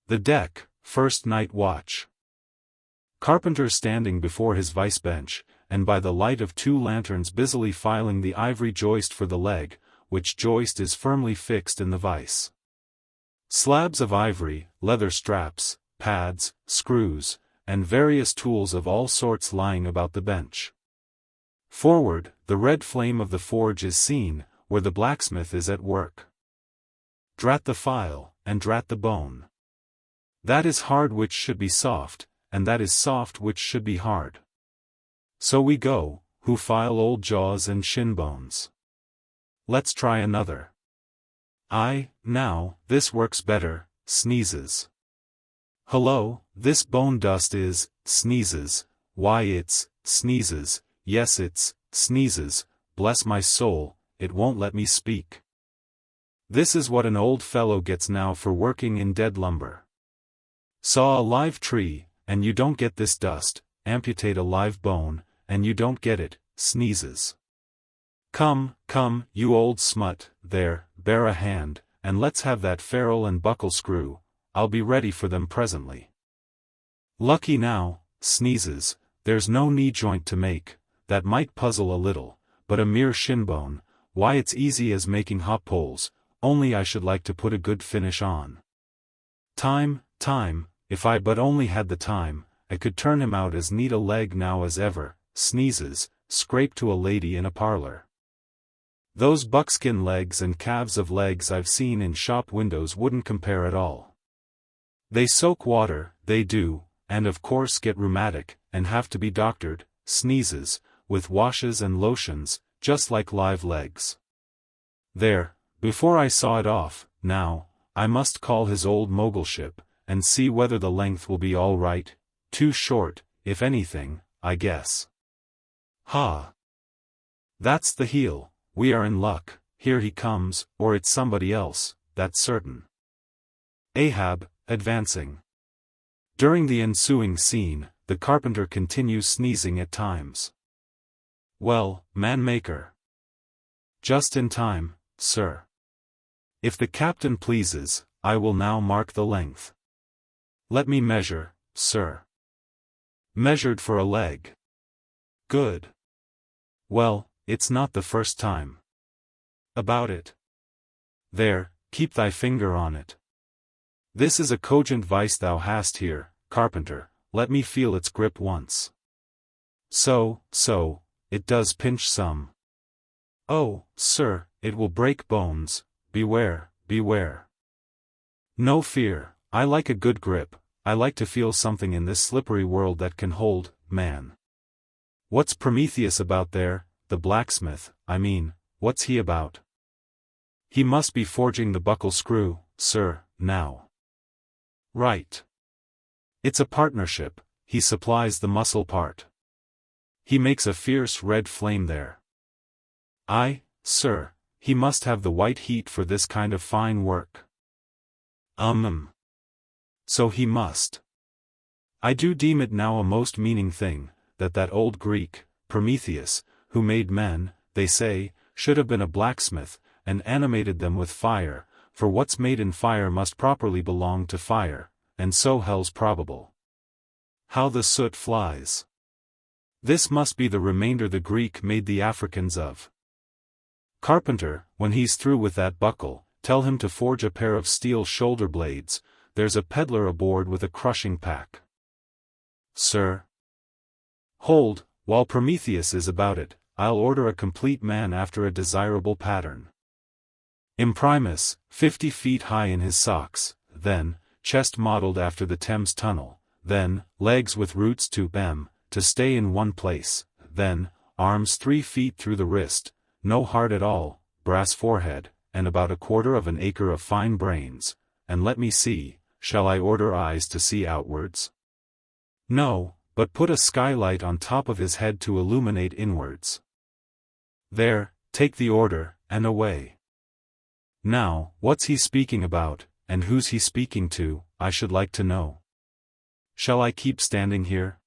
The deck, first night watch. Carpenter standing before his vice bench, and by the light of 2 lanterns busily filing the ivory joist for the leg, which joist is firmly fixed in the vice. Slabs of ivory, leather straps, pads, screws, and various tools of all sorts lying about the bench. Forward, the red flame of the forge is seen, where the blacksmith is at work. Drat the file, and drat the bone. That is hard which should be soft, and that is soft which should be hard. So we go, who file old jaws and shin bones. Let's try another. Now, this works better, sneezes. Hello, this bone dust is, sneezes, why it's, sneezes, yes it's, sneezes, bless my soul, it won't let me speak. This is what an old fellow gets now for working in dead lumber. Saw a live tree, and you don't get this dust, amputate a live bone, and you don't get it, sneezes. Come, you old smut, there, bear a hand, and let's have that ferrule and buckle screw, I'll be ready for them presently. Lucky now, sneezes, there's no knee joint to make, that might puzzle a little, but a mere shinbone, why it's easy as making hop poles, only I should like to put a good finish on. Time, if I but only had the time, I could turn him out as neat a leg now as ever, sneezes, scrape to a lady in a parlor. Those buckskin legs and calves of legs I've seen in shop windows wouldn't compare at all. They soak water, they do, and of course get rheumatic, and have to be doctored, sneezes, with washes and lotions, just like live legs. There, before I saw it off, now, I must call his old mogulship, and see whether the length will be all right, too short, if anything, I guess. Ha! That's the heel, we are in luck, here he comes, or it's somebody else, that's certain. Ahab, advancing. During the ensuing scene, the carpenter continues sneezing at times. Well, man-maker. Just in time, sir. If the captain pleases, I will now mark the length. Let me measure, sir. Measured for a leg. Good. Well, it's not the first time. About it. There, keep thy finger on it. This is a cogent vice thou hast here, carpenter, let me feel its grip once. So, it does pinch some. Oh, sir, it will break bones, beware. No fear, I like a good grip, I like to feel something in this slippery world that can hold, man. What's Prometheus about there, the blacksmith, I mean, what's he about? He must be forging the buckle screw, sir, now. Right. It's a partnership, he supplies the muscle part. He makes a fierce red flame there. Sir, he must have the white heat for this kind of fine work. So he must. I do deem it now a most meaning thing, that old Greek, Prometheus, who made men, they say, should have been a blacksmith, and animated them with fire, for what's made in fire must properly belong to fire, and so hell's probable. How the soot flies. This must be the remainder the Greek made the Africans of. Carpenter, when he's through with that buckle, tell him to forge a pair of steel shoulder blades, there's a peddler aboard with a crushing pack. Sir. Hold, while Prometheus is about it, I'll order a complete man after a desirable pattern. Imprimus, 50 feet high in his socks, then, chest modeled after the Thames Tunnel, then, legs with roots to stay in one place, then, arms 3 feet through the wrist, no heart at all, brass forehead, and about 1/4 acre of fine brains, and let me see, shall I order eyes to see outwards? No, but put a skylight on top of his head to illuminate inwards. There, take the order, and away. Now, what's he speaking about, and who's he speaking to, I should like to know. Shall I keep standing here?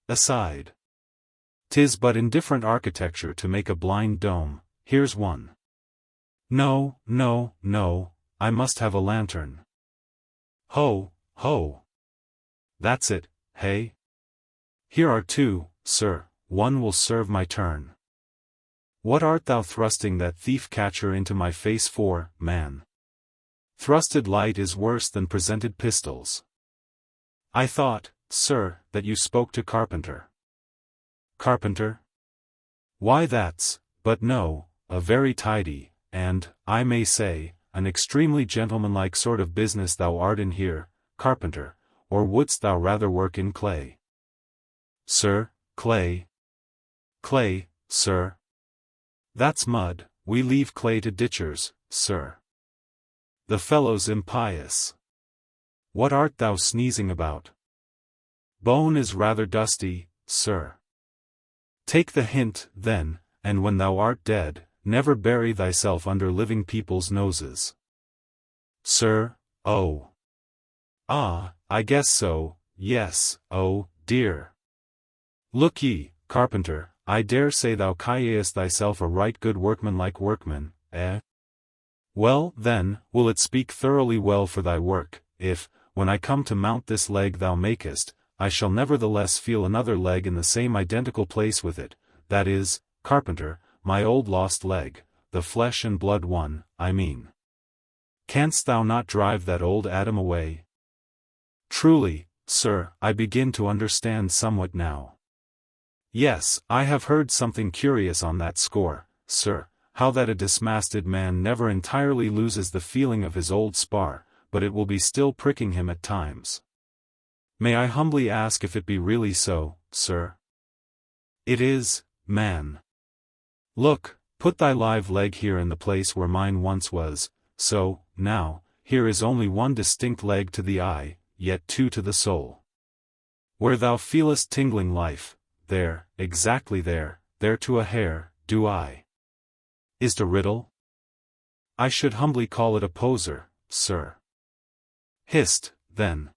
Aside. 'Tis but indifferent architecture to make a blind dome, here's one. No, I must have a lantern. Ho, ho. That's it, hey? Here are two, sir, one will serve my turn. What art thou thrusting that thief-catcher into my face for, man? Thrusted light is worse than presented pistols. I thought, sir, that you spoke to Carpenter. Carpenter? Why but no, a very tidy, and, I may say, an extremely gentlemanlike sort of business thou art in here, Carpenter, or wouldst thou rather work in clay? Sir, clay? Clay, sir? That's mud, we leave clay to ditchers, sir. The fellow's impious. What art thou sneezing about? Bone is rather dusty, sir. Take the hint, then, and when thou art dead, never bury thyself under living people's noses. Sir, oh. Ah, I guess so, yes, oh, dear. Look ye, Carpenter, I dare say thou callest thyself a right good workmanlike workman, eh? Well, then, will it speak thoroughly well for thy work, if, when I come to mount this leg thou makest, I shall nevertheless feel another leg in the same identical place with it, that is, Carpenter, my old lost leg, the flesh and blood one, I mean. Canst thou not drive that old Adam away? Truly, sir, I begin to understand somewhat now. Yes, I have heard something curious on that score, sir, how that a dismasted man never entirely loses the feeling of his old spar, but it will be still pricking him at times. May I humbly ask if it be really so, sir? It is, man. Look, put thy live leg here in the place where mine once was, so, now, here is only one distinct leg to the eye, yet two to the soul. Where thou feelest tingling life, there, exactly there to a hair, do I. Is't a riddle? I should humbly call it a poser, sir. Hist, then.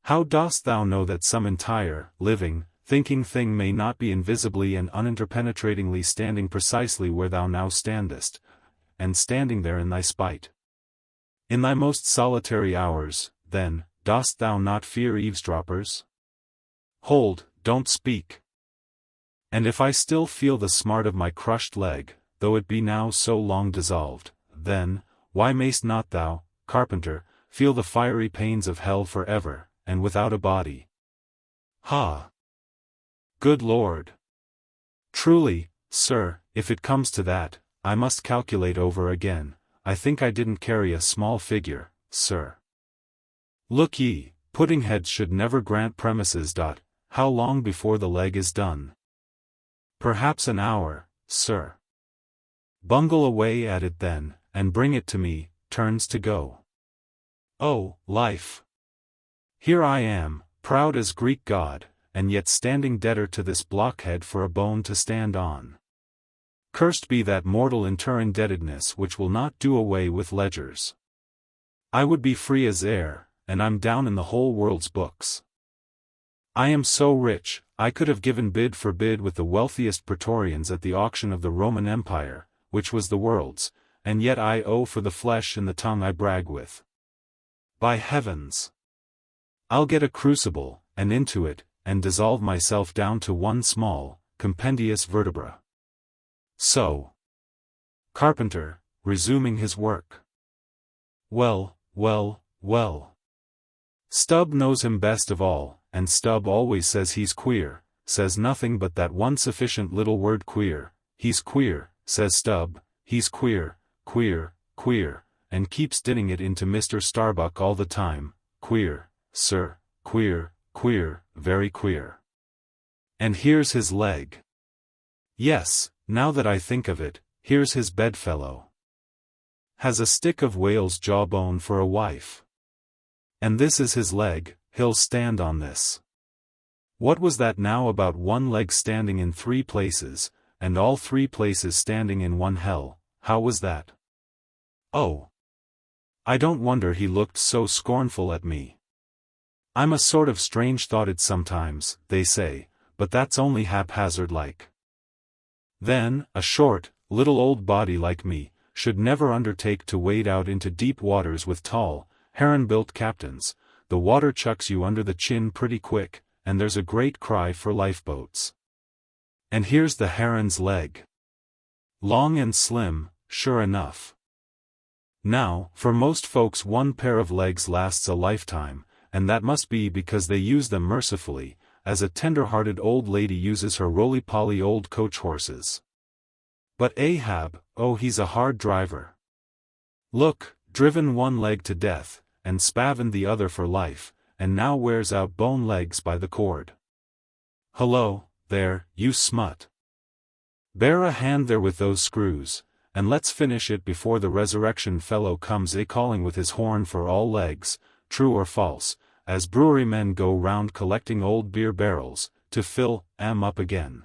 How dost thou know that some entire, living, thinking thing may not be invisibly and uninterpenetratingly standing precisely where thou now standest, and standing there in thy spite? In thy most solitary hours, then, dost thou not fear eavesdroppers? Hold, don't speak. And if I still feel the smart of my crushed leg, though it be now so long dissolved, then, why mayst not thou, Carpenter, feel the fiery pains of hell forever, and without a body? Ha! Good Lord! Truly, sir, if it comes to that, I must calculate over again. I think I didn't carry a small figure, sir. Look ye, pudding-heads should never grant premises. How long before the leg is done? Perhaps an hour, sir. Bungle away at it then, and bring it to me, turns to go. Oh, life! Here I am, proud as Greek god, and yet standing debtor to this blockhead for a bone to stand on. Cursed be that mortal interindebtedness which will not do away with ledgers. I would be free as air, and I'm down in the whole world's books. I am so rich, I could have given bid for bid with the wealthiest praetorians at the auction of the Roman Empire, which was the world's, and yet I owe for the flesh and the tongue I brag with. By heavens! I'll get a crucible, and into it, and dissolve myself down to one small, compendious vertebra. So. Carpenter, resuming his work. Well, well, well. Stubb knows him best of all, and Stubb always says he's queer, says nothing but that one sufficient little word queer. He's queer, says Stubb, he's queer, queer, queer, and keeps dinning it into Mr. Starbuck all the time, queer, sir, queer, queer, very queer. And here's his leg. Yes, now that I think of it, here's his bedfellow. Has a stick of whale's jawbone for a wife. And this is his leg, he'll stand on this. What was that now about one leg standing in 3 places, and all 3 places standing in one hell? How was that? Oh! I don't wonder he looked so scornful at me. I'm a sort of strange-thoughted sometimes, they say, but that's only haphazard like. Then, a short, little old body like me, should never undertake to wade out into deep waters with tall, heron-built captains, the water chucks you under the chin pretty quick, and there's a great cry for lifeboats. And here's the heron's leg. Long and slim, sure enough. Now, for most folks one pair of legs lasts a lifetime, and that must be because they use them mercifully, as a tender-hearted old lady uses her roly-poly old coach horses. But Ahab, oh, he's a hard driver. Look, driven one leg to death, and spavined the other for life, and now wears out bone legs by the cord. Hello, there, you smut. Bear a hand there with those screws, and let's finish it before the resurrection fellow comes a-calling with his horn for all legs, true or false, as brewery men go round collecting old beer barrels, to fill 'em up again.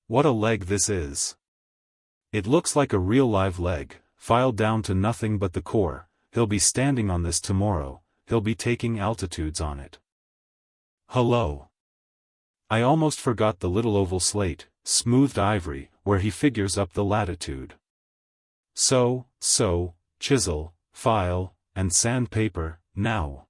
What a leg this is! It looks like a real live leg, filed down to nothing but the core. He'll be standing on this tomorrow, he'll be taking altitudes on it. Hello. I almost forgot the little oval slate, smoothed ivory, where he figures up the latitude. So, chisel, file, and sandpaper, now.